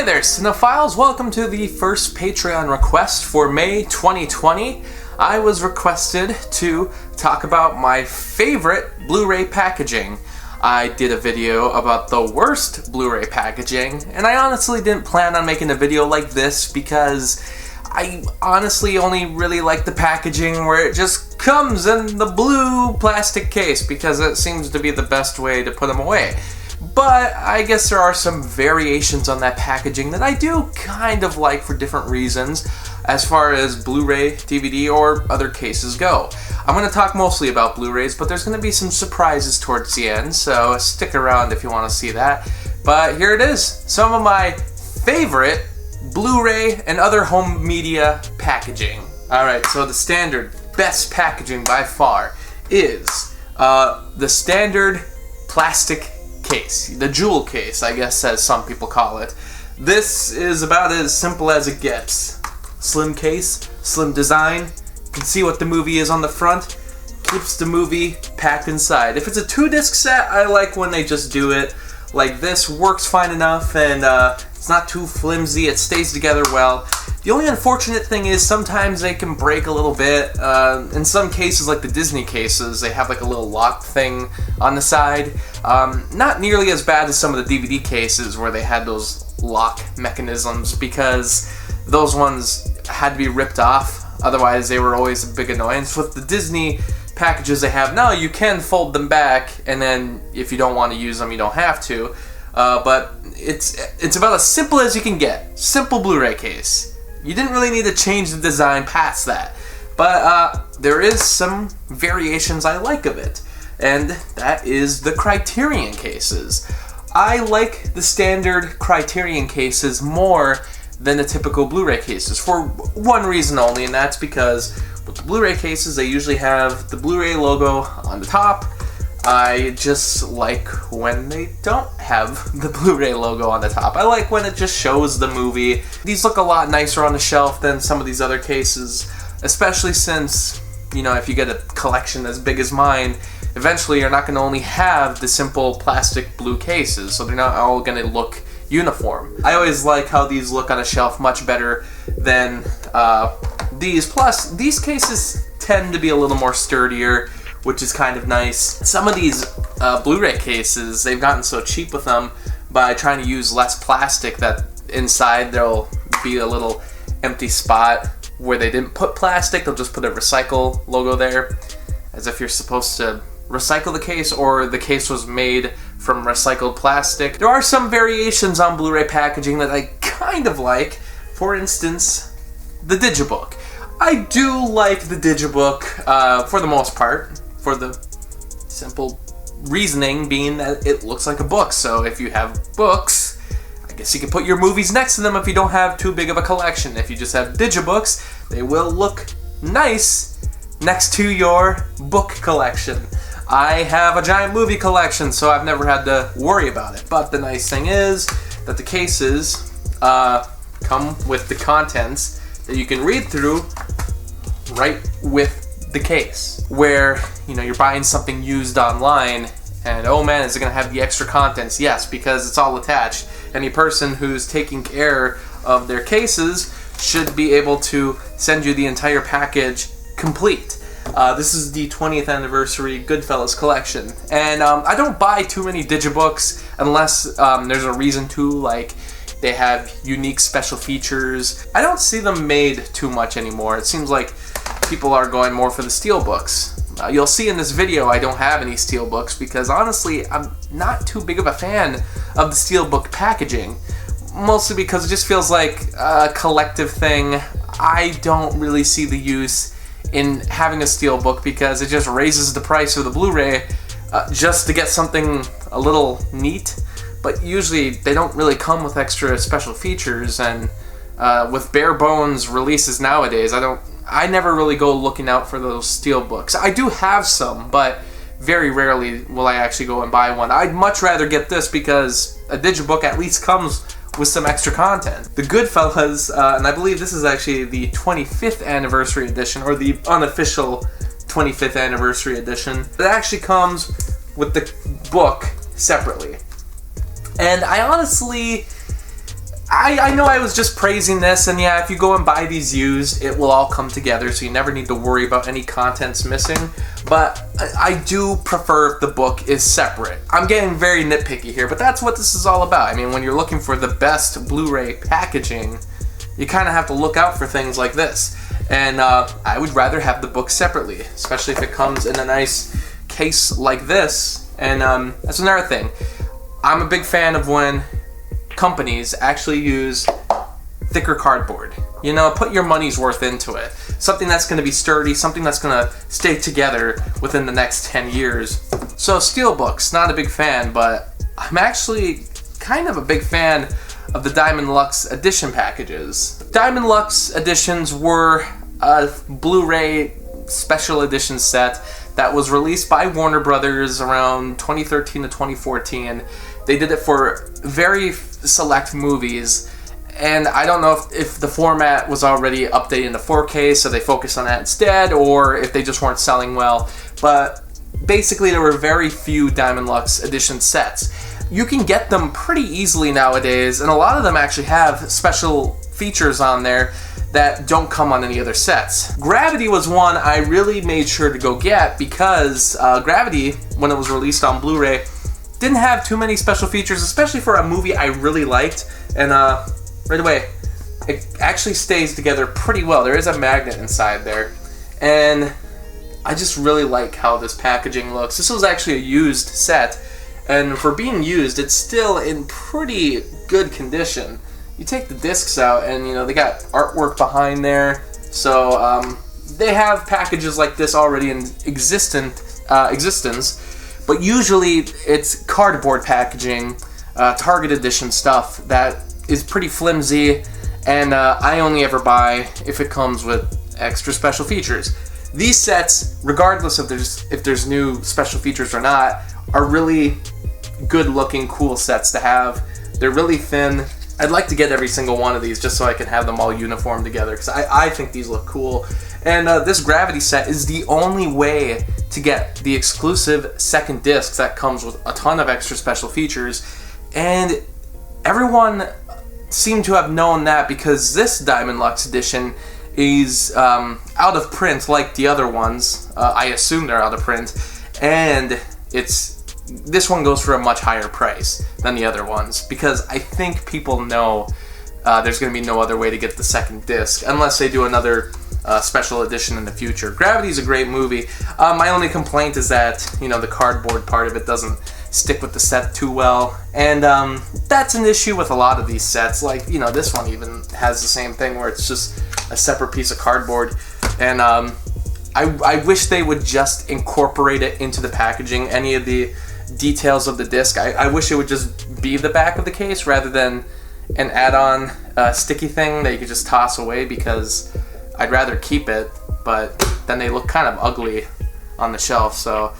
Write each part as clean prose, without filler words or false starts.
Hi there, cinephiles. Welcome to the first Patreon request for May 2020. I was requested to talk about my favorite Blu-ray packaging. I did a video about the worst Blu-ray packaging, and I honestly didn't plan on making a video like this because I honestly only really like the packaging where it just comes in the blue plastic case because it seems to be the best way to put them away. But I guess there are some variations on that packaging that I do kind of like for different reasons as far as Blu-ray, DVD, or other cases go. I'm going to talk mostly about Blu-rays, but there's going to be some surprises towards the end, so stick around if you want to see that. But here it is, some of my favorite Blu-ray and other home media packaging. Alright, so the standard best packaging by far is the standard plastic case, the jewel case, I guess, as some people call it. This is about as simple as it gets. Slim case, slim design, you can see what the movie is on the front, keeps the movie packed inside. If it's a 2-disc set, I like when they just do it like this. Works fine enough, and it's not too flimsy, it stays together well. The only unfortunate thing is sometimes they can break a little bit. In some cases, like the Disney cases, they have like a little lock thing on the side. Not nearly as bad as some of the DVD cases where they had those lock mechanisms, because those ones had to be ripped off, otherwise they were always a big annoyance. With the Disney packages they have now, you can fold them back, and then if you don't want to use them, you don't have to. But it's about as simple as you can get. Simple Blu-ray case. You didn't really need to change the design past that. But there is some variations I like of it, and that is the Criterion cases. I like the standard Criterion cases more than the typical Blu-ray cases for one reason only, and that's because with the Blu-ray cases they usually have the Blu-ray logo on the top. I just like when they don't have the Blu-ray logo on the top. I like when it just shows the movie. These look a lot nicer on the shelf than some of these other cases, especially since, you know, if you get a collection as big as mine, eventually you're not going to only have the simple plastic blue cases, so they're not all going to look uniform. I always like how these look on a shelf much better than these. Plus, these cases tend to be a little more sturdier, which is kind of nice. Some of these Blu-ray cases, they've gotten so cheap with them by trying to use less plastic that inside there'll be a little empty spot where they didn't put plastic. They'll just put a recycle logo there, as if you're supposed to recycle the case, or the case was made from recycled plastic. There are some variations on Blu-ray packaging that I kind of like. For instance, the Digibook. I do like the Digibook for the most part, for the simple reasoning being that it looks like a book. So if you have books, I guess you can put your movies next to them if you don't have too big of a collection. If you just have Digibooks, they will look nice next to your book collection. I have a giant movie collection, so I've never had to worry about it. But the nice thing is that the cases come with the contents that you can read through right with the case, where, you know, you're buying something used online and, oh man, is it going to have the extra contents? Yes, because it's all attached. Any person who's taking care of their cases should be able to send you the entire package complete. This is the 20th anniversary Goodfellas collection, and I don't buy too many Digibooks unless there's a reason to, like they have unique special features. I don't see them made too much anymore. It seems like people are going more for the steelbooks. You'll see in this video I don't have any steelbooks because honestly I'm not too big of a fan of the steelbook packaging. Mostly because it just feels like a collective thing. I don't really see the use in having a steelbook because it just raises the price of the Blu-ray just to get something a little neat. But usually they don't really come with extra special features, and with bare bones releases nowadays, I never really go looking out for those steelbooks. I do have some, but very rarely will I actually go and buy one. I'd much rather get this because a Digibook at least comes with some extra content. The Goodfellas, and I believe this is actually the 25th anniversary edition, or the unofficial 25th anniversary edition. It actually comes with the book separately. And I honestly, I know I was just praising this, and yeah, if you go and buy these used, it will all come together, so you never need to worry about any contents missing, but I do prefer if the book is separate. I'm getting very nitpicky here, but that's what this is all about. I mean, when you're looking for the best Blu-ray packaging, you kind of have to look out for things like this. And I would rather have the book separately, especially if it comes in a nice case like this. And that's another thing. I'm a big fan of when companies actually use thicker cardboard. You know, put your money's worth into it. Something that's going to be sturdy, something that's going to stay together within the next 10 years. So Steelbooks, not a big fan, but I'm actually kind of a big fan of the Diamond Luxe edition packages. Diamond Luxe editions were a Blu-ray special edition set that was released by Warner Brothers around 2013 to 2014. They did it for very select movies, and I don't know if the format was already updated to 4K, so they focused on that instead, or if they just weren't selling well, but basically there were very few Diamond Luxe edition sets. You can get them pretty easily nowadays, and a lot of them actually have special features on there that don't come on any other sets. Gravity was one I really made sure to go get because Gravity, when it was released on Blu-ray, didn't have too many special features, especially for a movie I really liked, and right away, it actually stays together pretty well. There is a magnet inside there, and I just really like how this packaging looks. This was actually a used set, and for being used, it's still in pretty good condition. You take the discs out, and you know they got artwork behind there, so they have packages like this already in existence, but usually it's cardboard packaging, Target edition stuff that is pretty flimsy, and I only ever buy if it comes with extra special features. These sets, regardless of if there's new special features or not, are really good looking, cool sets to have. They're really thin. I'd like to get every single one of these just so I can have them all uniform together, because I think these look cool. And this Gravity set is the only way to get the exclusive second disc that comes with a ton of extra special features, and everyone seemed to have known that because this Diamond Luxe edition is out of print like the other ones. I assume they're out of print, and this one goes for a much higher price than the other ones because I think people know there's going to be no other way to get the second disc unless they do another special edition in the future. Gravity's a great movie. My only complaint is that, you know, the cardboard part of it doesn't stick with the set too well, and that's an issue with a lot of these sets. Like, you know, this one even has the same thing where it's just a separate piece of cardboard, and I wish they would just incorporate it into the packaging, any of the details of the disc. I wish it would just be the back of the case rather than an add-on sticky thing that you could just toss away, because I'd rather keep it, but then they look kind of ugly on the shelf. So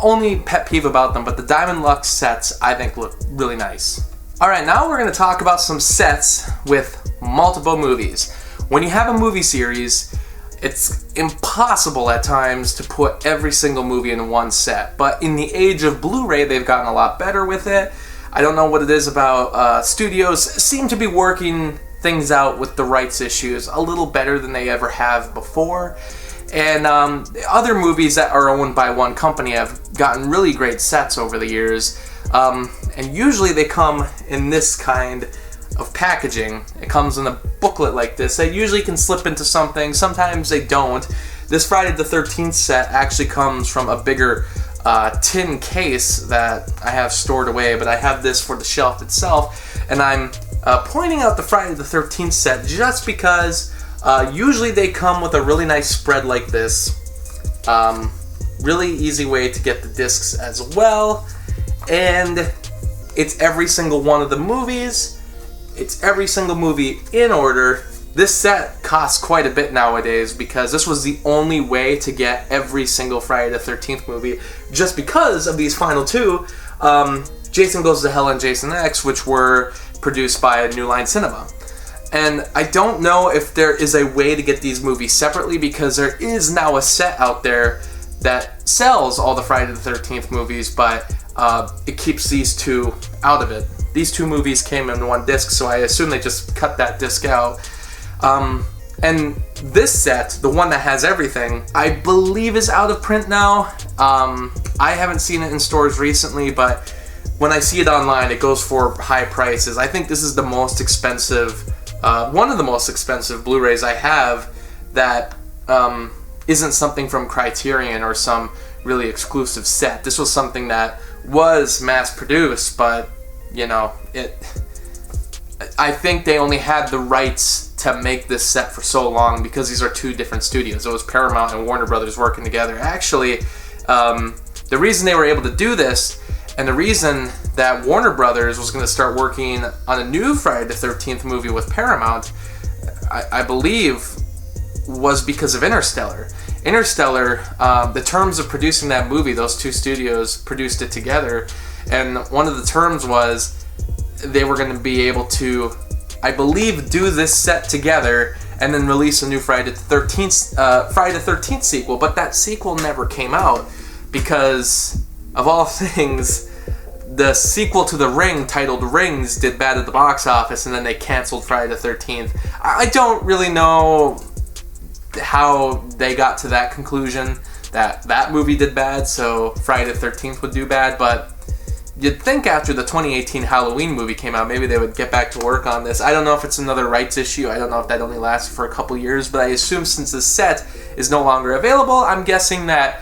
only pet peeve about them, but the Diamond Luxe sets I think look really nice. Alright, now we're going to talk about some sets with multiple movies. When you have a movie series, it's impossible at times to put every single movie in one set, but in the age of Blu-ray, they've gotten a lot better with it. I don't know what it is about studios seem to be working things out with the rights issues a little better than they ever have before, and other movies that are owned by one company have gotten really great sets over the years, and usually they come in this kind of packaging. It comes in a booklet like this. They usually can slip into something, sometimes they don't. This Friday the 13th set actually comes from a bigger tin case that I have stored away, but I have this for the shelf itself, and I'm pointing out the Friday the 13th set just because usually they come with a really nice spread like this. Really easy way to get the discs as well, and it's every single one of the movies. It's every single movie in order. This set costs quite a bit nowadays because this was the only way to get every single Friday the 13th movie, just because of these final two, Jason Goes to Hell and Jason X, which were produced by New Line Cinema. And I don't know if there is a way to get these movies separately, because there is now a set out there that sells all the Friday the 13th movies, but it keeps these two out of it. these two movies came in one disc, so I assume they just cut that disc out. And this set, the one that has everything, I believe is out of print now. I haven't seen it in stores recently, but when I see it online, it goes for high prices. I think this is the most expensive, one of the most expensive Blu-rays I have that isn't something from Criterion or some really exclusive set. This was something that was mass-produced, but, you know, I think they only had the rights to make this set for so long because these are two different studios. It was Paramount and Warner Brothers working together. Actually, the reason they were able to do this, and the reason that Warner Brothers was going to start working on a new Friday the 13th movie with Paramount, I believe, was because of Interstellar. Interstellar, the terms of producing that movie, those two studios produced it together, and one of the terms was they were going to be able to, I believe, do this set together and then release a new Friday the 13th sequel, but that sequel never came out because, of all things, the sequel to The Ring, titled Rings, did bad at the box office, and then they canceled Friday the 13th. I don't really know how they got to that conclusion, that that movie did bad, so Friday the 13th would do bad, but you'd think after the 2018 Halloween movie came out, maybe they would get back to work on this. I don't know if it's another rights issue. I don't know if that only lasted for a couple years, but I assume since the set is no longer available, I'm guessing that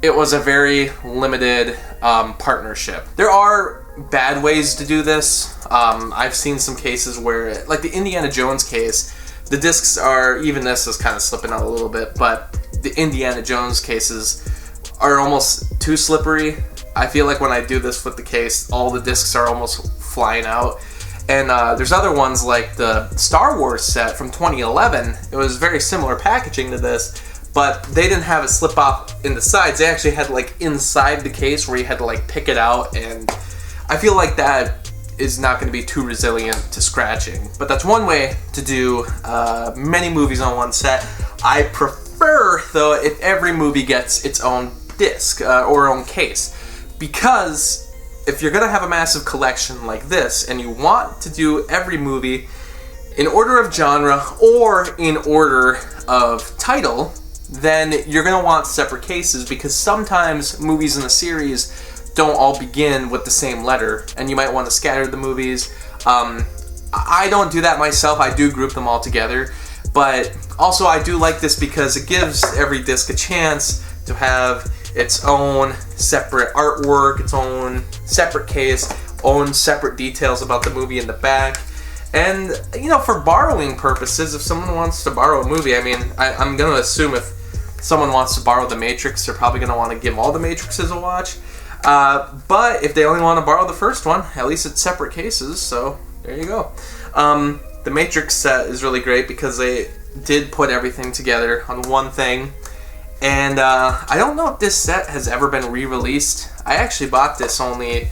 it was a very limited partnership. There are bad ways to do this. I've seen some cases where, like the Indiana Jones case, the discs are, even this is kind of slipping out a little bit, but the Indiana Jones cases are almost too slippery. I feel like when I do this with the case, all the discs are almost flying out. And there's other ones like the Star Wars set from 2011. It was very similar packaging to this, but they didn't have it slip off in the sides. They actually had like inside the case where you had to like pick it out, and I feel like that is not going to be too resilient to scratching. But that's one way to do many movies on one set. I prefer, though, if every movie gets its own disc or own case. Because if you're going to have a massive collection like this and you want to do every movie in order of genre or in order of title, then you're going to want separate cases, because sometimes movies in the series don't all begin with the same letter and you might want to scatter the movies. I don't do that myself. I do group them all together, but also I do like this because it gives every disc a chance to have its own separate artwork, its own separate case, own separate details about the movie in the back. And, you know, for borrowing purposes, if someone wants to borrow a movie, I mean, I'm going to assume if someone wants to borrow The Matrix, they're probably going to want to give all the Matrixes a watch. But if they only want to borrow the first one, at least it's separate cases, so there you go. The Matrix set is really great because they did put everything together on one thing. And I don't know if this set has ever been re-released. I actually bought this only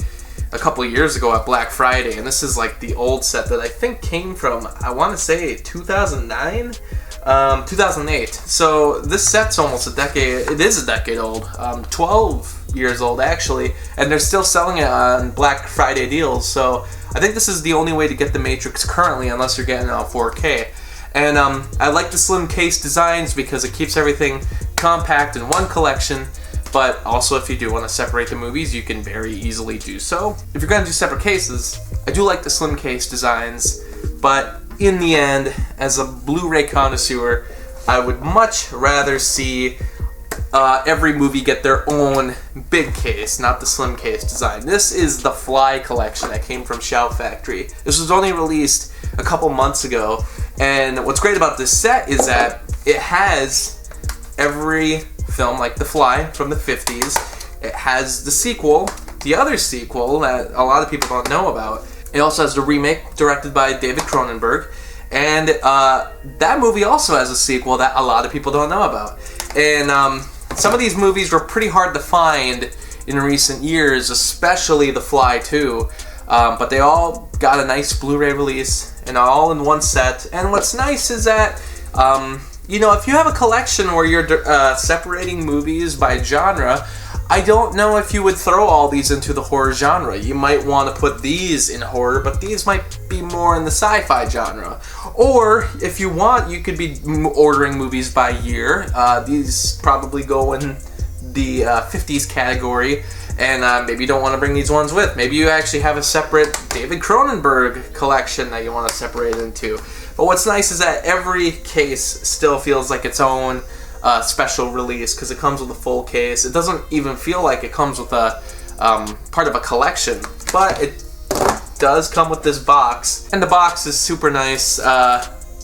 a couple of years ago at Black Friday, and this is like the old set that I think came from, I want to say 2009? 2008. So this set's almost a decade, it is a decade old, 12 years old actually, and they're still selling it on Black Friday deals, so I think this is the only way to get the Matrix currently, unless you're getting it on 4K. And I like the slim case designs because it keeps everything compact in one collection, but also if you do want to separate the movies, you can very easily do so. If you're going to do separate cases, I do like the slim case designs, but in the end, as a Blu-ray connoisseur, I would much rather see every movie get their own big case, not the slim case design. This is the Fly collection that came from Shout Factory. This was only released a couple months ago, and what's great about this set is that it has every film like The Fly from the 50s. It has the sequel, the other sequel that a lot of people don't know about. It also has the remake directed by David Cronenberg, and that movie also has a sequel that a lot of people don't know about. And some of these movies were pretty hard to find in recent years, especially The Fly 2, but they all got a nice Blu-ray release and all in one set. And what's nice is that you know, if you have a collection where you're separating movies by genre, I don't know if you would throw all these into the horror genre. You might want to put these in horror, but these might be more in the sci-fi genre. Or, if you want, you could be ordering movies by year. These probably go in the 50s category, and maybe you don't want to bring these ones with. Maybe you actually have a separate David Cronenberg collection that you want to separate into. But what's nice is that every case still feels like its own special release, because it comes with a full case. It doesn't even feel like it comes with a part of a collection, but it does come with this box, and the box is super nice,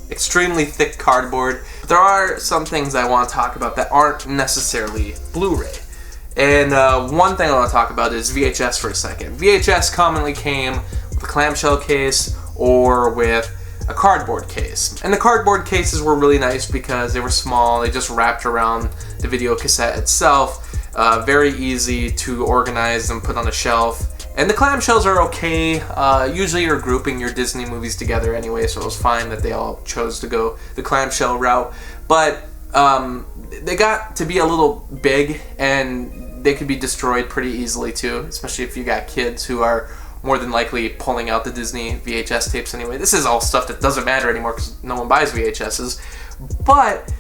extremely thick cardboard. There are some things I want to talk about that aren't necessarily Blu-ray, and one thing I want to talk about is VHS for a second. VHS commonly came with a clamshell case or with a cardboard case. And the cardboard cases were really nice because they were small, they just wrapped around the video cassette itself, very easy to organize and put on a shelf. And the clamshells are okay, usually you're grouping your Disney movies together anyway, so it was fine that they all chose to go the clamshell route. But they got to be a little big, and they could be destroyed pretty easily too, especially if you got kids who are more than likely pulling out the Disney VHS tapes anyway. This is all stuff that doesn't matter anymore because no one buys VHSs. But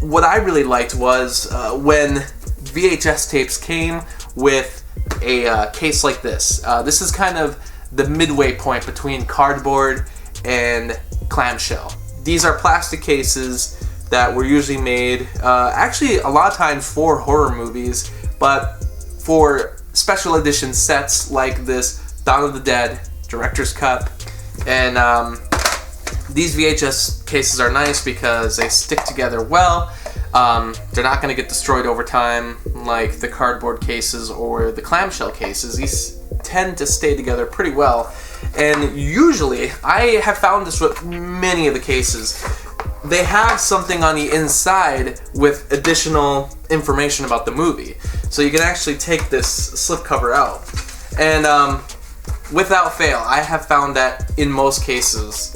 what I really liked was when VHS tapes came with a case like this. This is kind of the midway point between cardboard and clamshell. These are plastic cases that were usually made, actually a lot of times for horror movies, but for special edition sets like this Dawn of the Dead Director's Cut. And these VHS cases are nice because they stick together well. They're not going to get destroyed over time like the cardboard cases or the clamshell cases. These tend to stay together pretty well. And usually, I have found this with many of the cases, they have something on the inside with additional information about the movie. So you can actually take this slipcover out. And without fail, I have found that in most cases,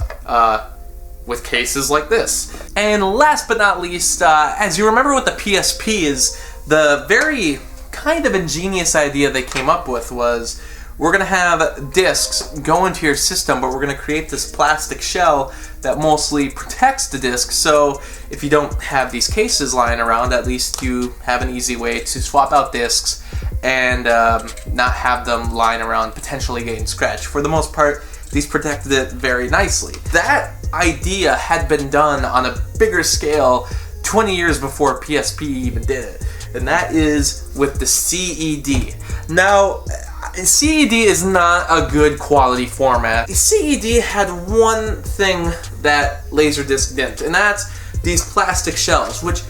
with cases like this. And last but not least, as you remember with the PSPs, the very kind of ingenious idea they came up with was, we're going to have discs go into your system, but we're going to create this plastic shell that mostly protects the disc, so if you don't have these cases lying around, at least you have an easy way to swap out discs and not have them lying around potentially getting scratched. For the most part, these protected it very nicely. That idea had been done on a bigger scale 20 years before PSP even did it, and that is with the CED. Now, CED is not a good quality format. The CED had one thing that Laserdisc didn't, and that's these plastic shells, which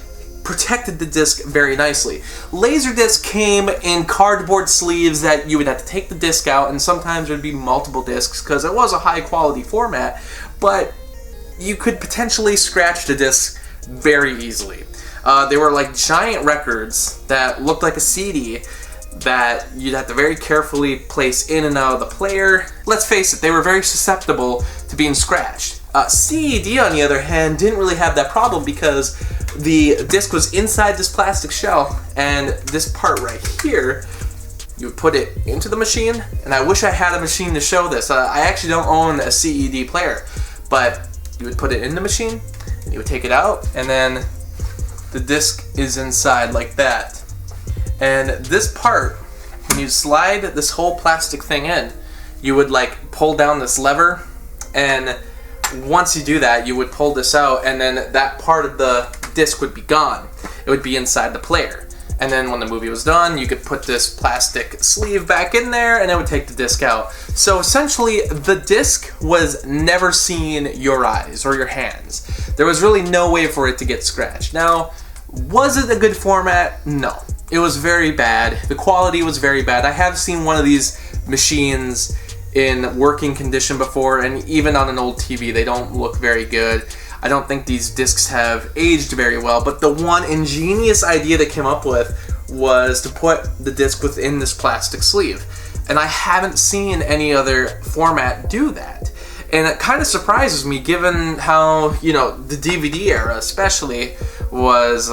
protected the disc very nicely. Laserdisc came in cardboard sleeves that you would have to take the disc out, and sometimes there'd be multiple discs because it was a high quality format, but you could potentially scratch the disc very easily. They were like giant records that looked like a CD that you'd have to very carefully place in and out of the player. Let's face it, they were very susceptible to being scratched. CED, on the other hand, didn't really have that problem because the disc was inside this plastic shell, and this part right here, you would put it into the machine, and I wish I had a machine to show this. I actually don't own a CED player, but you would put it in the machine, and you would take it out, and then the disc is inside like that. And this part, when you slide this whole plastic thing in, you would like pull down this lever, and once you do that, you would pull this out, and then that part of the disc would be gone. It would be inside the player. And then when the movie was done, you could put this plastic sleeve back in there, and it would take the disc out. So essentially, the disc was never seeing your eyes or your hands. There was really no way for it to get scratched. Now, was it a good format? No. It was very bad. The quality was very bad. I have seen one of these machines in working condition before, and even on an old TV, they don't look very good. I don't think these discs have aged very well, but the one ingenious idea they came up with was to put the disc within this plastic sleeve. And I haven't seen any other format do that. And it kind of surprises me given how, you know, the DVD era especially was,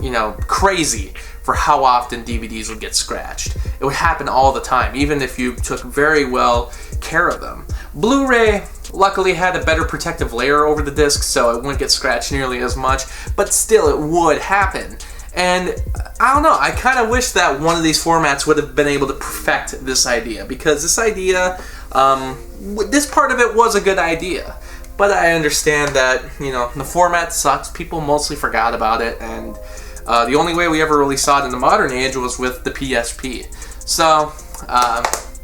you know, crazy for how often DVDs would get scratched. It would happen all the time, even if you took very well care of them. Blu-ray luckily had a better protective layer over the disc, so it wouldn't get scratched nearly as much, but still it would happen. And I don't know, I kind of wish that one of these formats would have been able to perfect this idea, because this idea, this part of it was a good idea. But I understand that, you know, the format sucks, people mostly forgot about it, and the only way we ever really saw it in the modern age was with the PSP. So,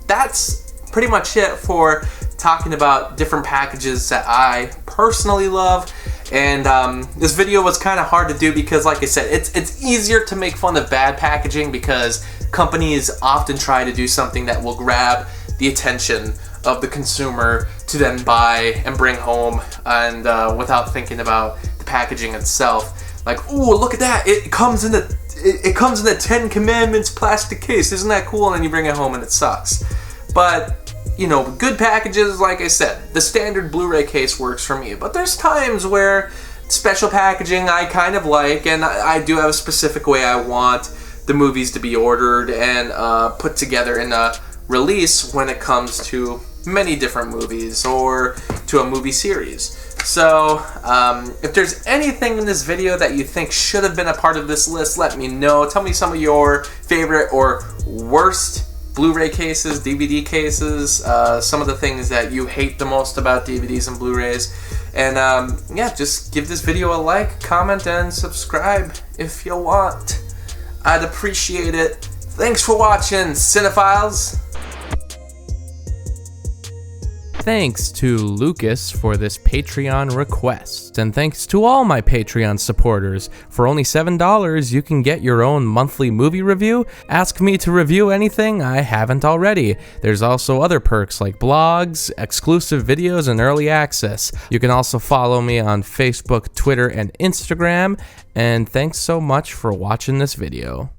that's pretty much it for talking about different packages that I personally love. And this video was kind of hard to do because, like I said, it's easier to make fun of bad packaging because companies often try to do something that will grab the attention of the consumer to then buy and bring home, and without thinking about the packaging itself. Like, ooh, look at that! It comes in the 10 Commandments plastic case. Isn't that cool? And then you bring it home and it sucks. But you know, good packages, like I said, the standard Blu-ray case works for me. But there's times where special packaging I kind of like, and I do have a specific way I want the movies to be ordered and put together in a release when it comes to many different movies or to a movie series. So, if there's anything in this video that you think should have been a part of this list, let me know. Tell me some of your favorite or worst Blu-ray cases, DVD cases, some of the things that you hate the most about DVDs and Blu-rays. And yeah, just give this video a like, comment, and subscribe if you want. I'd appreciate it. Thanks for watching, Cinephiles. Thanks to Lucas for this Patreon request, and thanks to all my Patreon supporters. For only $7, you can get your own monthly movie review. Ask me to review anything I haven't already. There's also other perks like blogs, exclusive videos, and early access. You can also follow me on Facebook, Twitter, and Instagram. And thanks so much for watching this video.